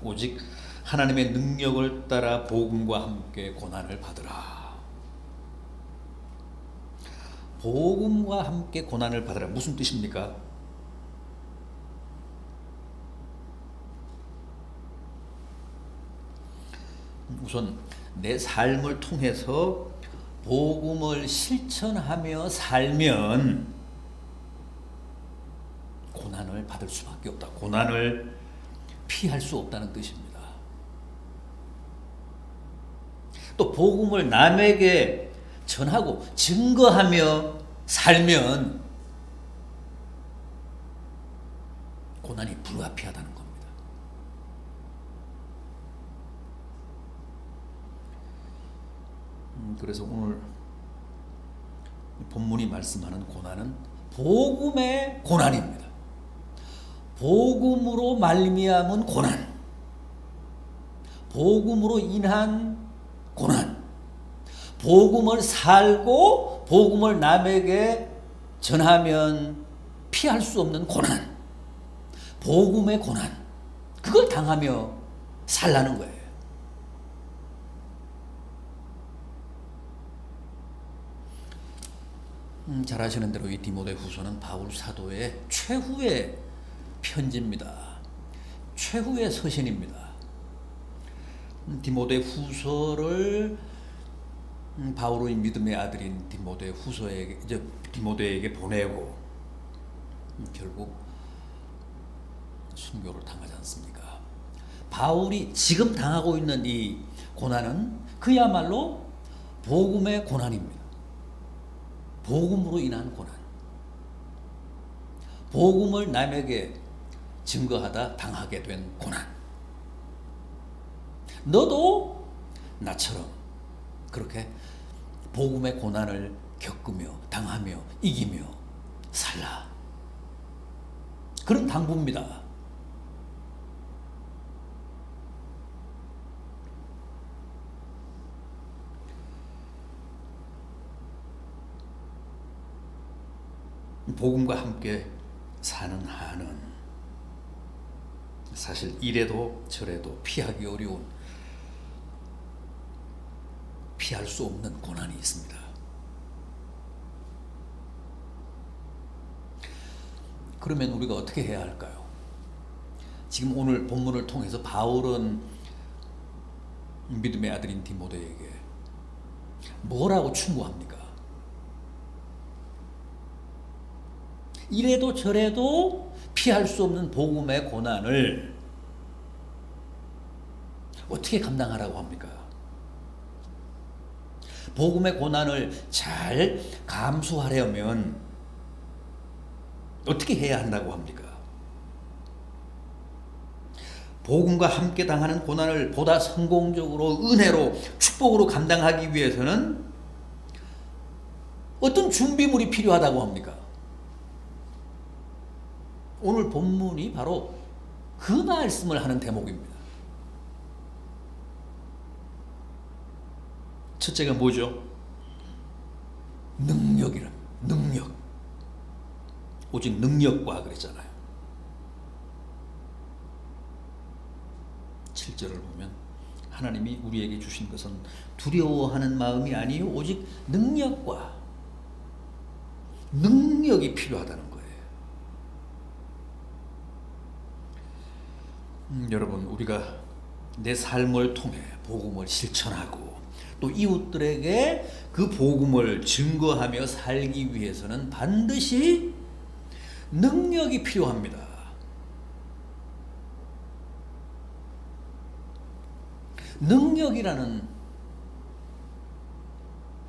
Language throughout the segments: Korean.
오직 하나님의 능력을 따라 복음과 함께 고난을 받으라. 복음과 함께 고난을 받으라. 무슨 뜻입니까? 우선 내 삶을 통해서 복음을 실천하며 살면 고난을 받을 수밖에 없다. 고난을 피할 수 없다는 뜻입니다. 또 복음을 남에게 전하고 증거하며 살면 고난이 불가피하다는 겁니다. 그래서 오늘 본문이 말씀하는 고난은 복음의 고난입니다. 복음으로 말미암은 고난, 복음으로 인한 고난, 복음을 살고 복음을 남에게 전하면 피할 수 없는 고난, 복음의 고난, 그걸 당하며 살라는 거예요. 잘 아시는 대로 이 디모데후서는 바울 사도의 최후의 편지입니다. 최후의 서신입니다. 디모데후서를 바울의 믿음의 아들인 디모데에게 보내고 결국 순교를 당하지 않습니까? 바울이 지금 당하고 있는 이 고난은 그야말로 복음의 고난입니다. 복음으로 인한 고난, 복음을 남에게 증거하다 당하게 된 고난. 너도 나처럼 그렇게 복음의 고난을 겪으며 당하며 이기며 살라. 그런 당부입니다. 복음과 함께 사는 한은 사실 이래도 저래도 피하기 어려운, 피할 수 없는 고난이 있습니다. 그러면 우리가 어떻게 해야 할까요? 지금 오늘 본문을 통해서 바울은 믿음의 아들인 디모데에게 뭐라고 충고합니까? 이래도 저래도 피할 수 없는 복음의 고난을 어떻게 감당하라고 합니까? 복음의 고난을 잘 감수하려면 어떻게 해야 한다고 합니까? 복음과 함께 당하는 고난을 보다 성공적으로 은혜로 축복으로 감당하기 위해서는 어떤 준비물이 필요하다고 합니까? 오늘 본문이 바로 그 말씀을 하는 대목입니다. 첫째가 뭐죠? 능력이란, 능력. 오직 능력과 그랬잖아요. 7절을 보면 하나님이 우리에게 주신 것은 두려워하는 마음이 아니요 오직 능력과 능력이 필요하다는 거예요. 여러분, 우리가 내 삶을 통해 복음을 실천하고 또 이웃들에게 그 복음을 증거하며 살기 위해서는 반드시 능력이 필요합니다. 능력이라는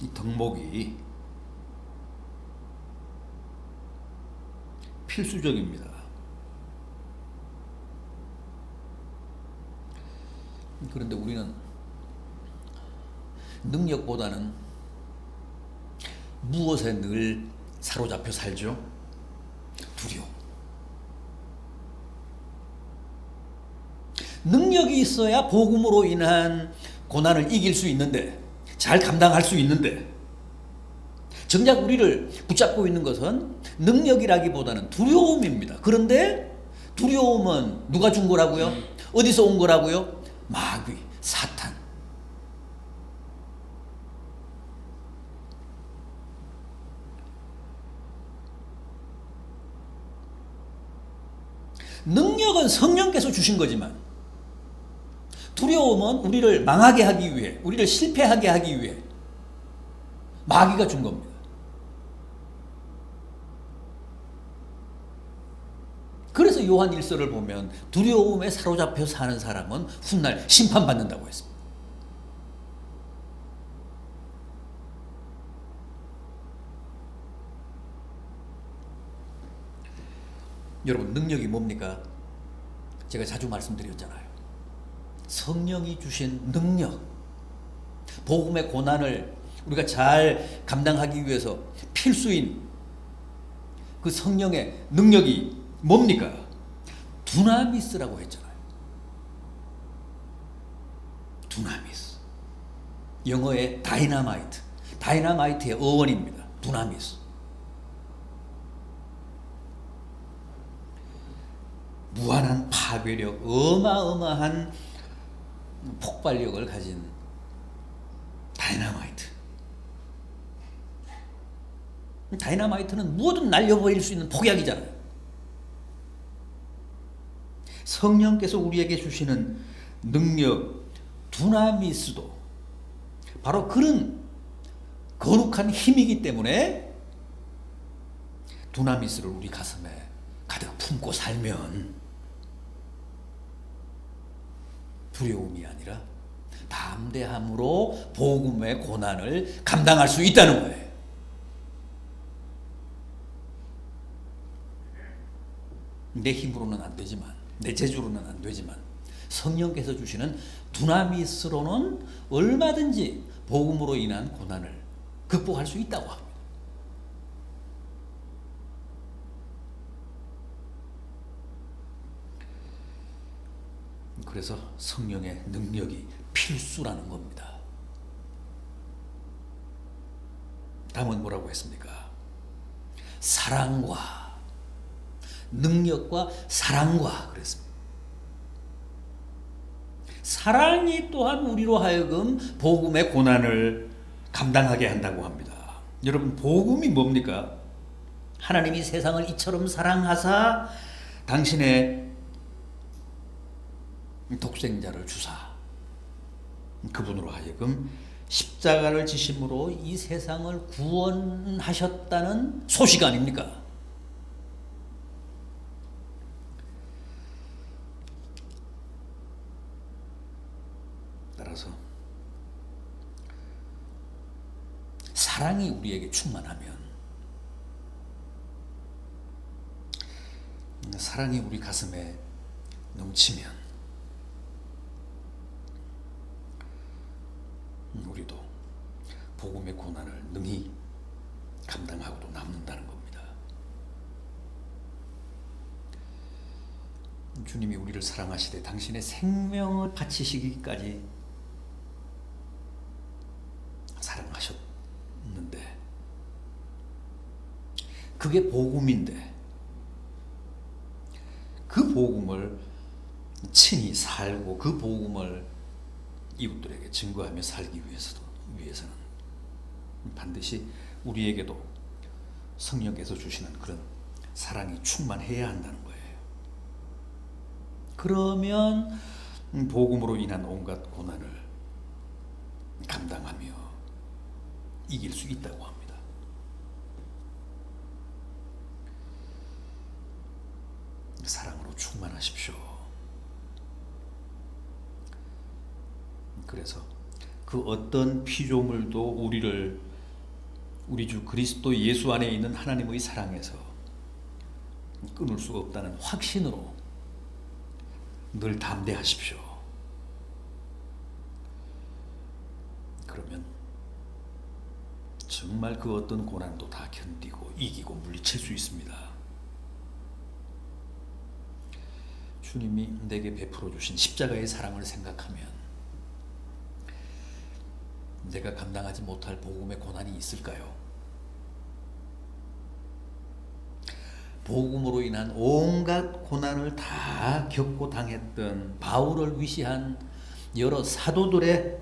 이 덕목이 필수적입니다. 그런데 우리는 능력보다는 무엇에 늘 사로잡혀 살죠? 두려움. 능력이 있어야 복음으로 인한 고난을 이길 수 있는데, 잘 감당할 수 있는데, 정작 우리를 붙잡고 있는 것은 능력이라기보다는 두려움입니다. 그런데 두려움은 누가 준 거라고요? 어디서 온 거라고요? 마귀, 사탄. 능력은 성령께서 주신 거지만 두려움은 우리를 망하게 하기 위해, 우리를 실패하게 하기 위해 마귀가 준 겁니다. 그래서 요한 1서를 보면 두려움에 사로잡혀 사는 사람은 훗날 심판받는다고 했습니다. 여러분, 능력이 뭡니까? 제가 자주 말씀드렸잖아요. 성령이 주신 능력, 복음의 고난을 우리가 잘 감당하기 위해서 필수인 그 성령의 능력이 뭡니까? 두나미스라고 했잖아요. 두나미스. 영어의 다이나마이트. 다이나마이트의 어원입니다. 두나미스. 무한한 파괴력, 어마어마한 폭발력을 가진 다이나마이트. 다이나마이트는 뭐든 날려버릴 수 있는 폭약이잖아요. 성령께서 우리에게 주시는 능력, 두나미스도 바로 그런 거룩한 힘이기 때문에 두나미스를 우리 가슴에 가득 품고 살면 두려움이 아니라 담대함으로 복음의 고난을 감당할 수 있다는 거예요. 내 힘으로는 안 되지만, 내 재주로는 안 되지만 성령께서 주시는 두나미스로는 얼마든지 복음으로 인한 고난을 극복할 수 있다고 합니다. 그래서 성령의 능력이 필수라는 겁니다. 다음은 뭐라고 했습니까? 사랑과 능력과 사랑과 그랬습니다. 사랑이 또한 우리로 하여금 복음의 고난을 감당하게 한다고 합니다. 여러분, 복음이 뭡니까? 하나님이 세상을 이처럼 사랑하사 당신의 독생자를 주사 그분으로 하여금 십자가를 지심으로 이 세상을 구원하셨다는 소식 아닙니까? 따라서 사랑이 우리에게 충만하면, 사랑이 우리 가슴에 넘치면 우리도 복음의 고난을 능히 감당하고도 남는다는 겁니다. 주님이 우리를 사랑하시되 당신의 생명을 바치시기까지 사랑하셨는데, 그게 복음인데 그 복음을 친히 살고 그 복음을 이웃들에게 증거하며 살기 위해서는 반드시 우리에게도 성령께서 주시는 그런 사랑이 충만해야 한다는 거예요. 그러면 복음으로 인한 온갖 고난을 감당하며 이길 수 있다고 합니다. 사랑으로 충만하십시오. 그래서 그 어떤 피조물도 우리 주 그리스도 예수 안에 있는 하나님의 사랑에서 끊을 수 없다는 확신으로 늘 담대하십시오. 그러면 정말 그 어떤 고난도 다 견디고 이기고 물리칠 수 있습니다. 주님이 내게 베풀어 주신 십자가의 사랑을 생각하면 내가 감당하지 못할 복음의 고난이 있을까요? 복음으로 인한 온갖 고난을 다 겪고 당했던 바울을 위시한 여러 사도들의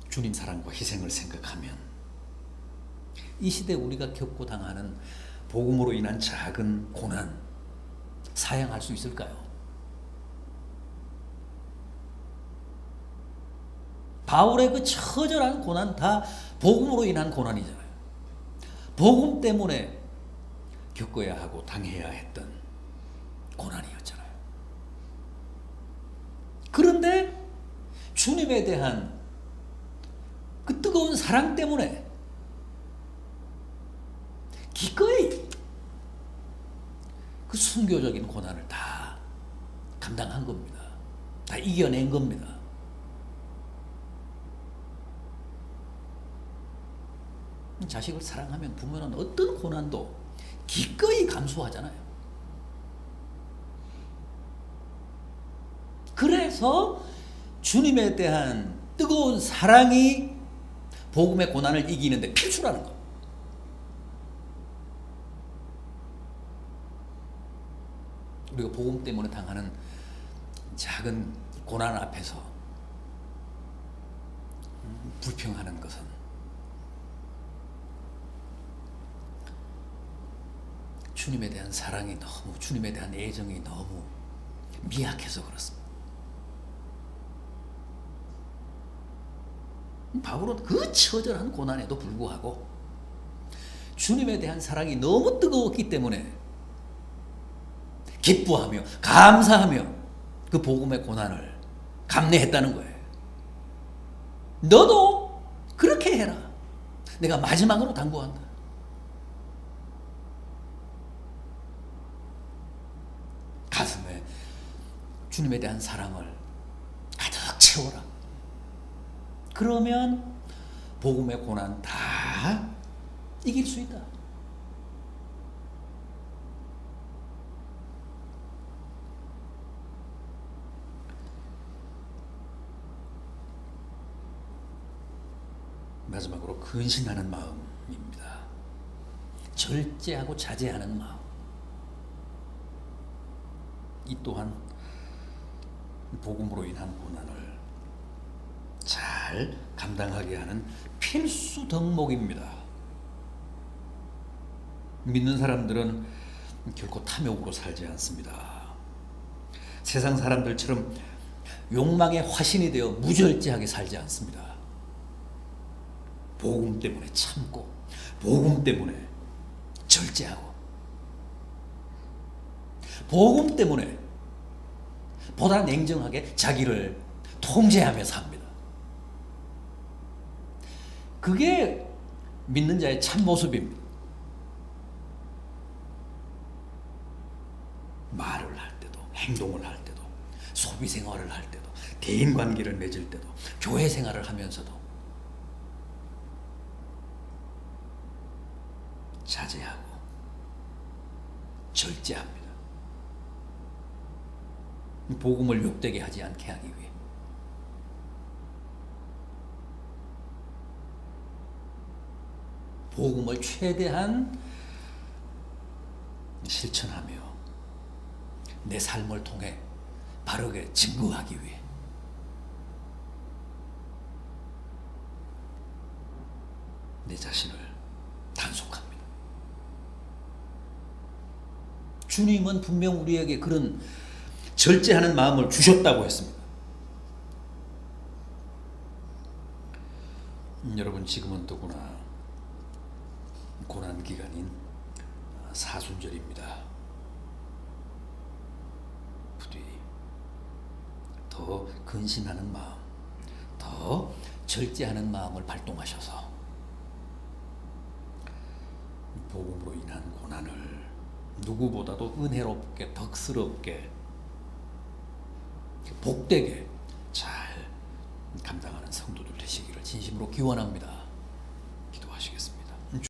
주님 사랑과 희생을 생각하면 이 시대 우리가 겪고 당하는 복음으로 인한 작은 고난 사양할 수 있을까요? 바울의 그 처절한 고난 다 복음으로 인한 고난이잖아요. 복음 때문에 겪어야 하고 당해야 했던 고난이었잖아요. 그런데 주님에 대한 그 뜨거운 사랑 때문에 기꺼이 그 순교적인 고난을 다 감당한 겁니다. 다 이겨낸 겁니다. 자식을 사랑하면 부모는 어떤 고난도 기꺼이 감수하잖아요. 그래서 주님에 대한 뜨거운 사랑이 복음의 고난을 이기는데 필수라는 것. 우리가 복음 때문에 당하는 작은 고난 앞에서 불평하는 것은 주님에 대한 사랑이 너무, 주님에 대한 애정이 너무 미약해서 그렇습니다. 바울은 그 처절한 고난에도 불구하고 주님에 대한 사랑이 너무 뜨거웠기 때문에 기뻐하며 감사하며 그 복음의 고난을 감내했다는 거예요. 너도 그렇게 해라. 내가 마지막으로 당부한다. 가슴에 주님에 대한 사랑을 가득 채워라. 그러면 복음의 고난 다 이길 수 있다. 마지막으로 근신하는 마음입니다. 절제하고 자제하는 마음. 이 또한 복음으로 인한 고난을 잘 감당하게 하는 필수 덕목입니다. 믿는 사람들은 결코 탐욕으로 살지 않습니다. 세상 사람들처럼 욕망의 화신이 되어 무절제하게 살지 않습니다. 복음 때문에 참고, 복음 때문에 절제하고, 복음 때문에 보다 냉정하게 자기를 통제하며 삽니다. 그게 믿는 자의 참 모습입니다. 말을 할 때도, 행동을 할 때도, 소비 생활을 할 때도, 대인 관계를 맺을 때도, 교회 생활을 하면서도 자제하고 절제합니다. 복음을 욕되게 하지 않게 하기 위해. 복음을 최대한 실천하며 내 삶을 통해 바르게 증거하기 위해 내 자신을 단속합니다. 주님은 분명 우리에게 그런 절제하는 마음을 주셨다고 했습니다. 여러분, 지금은 더구나 고난 기간인 사순절입니다. 부디 더 근신하는 마음, 더 절제하는 마음을 발동하셔서 복음으로 인한 고난을 누구보다도 은혜롭게, 덕스럽게, 복되게 잘 감당하는 성도들 되시기를 진심으로 기원합니다.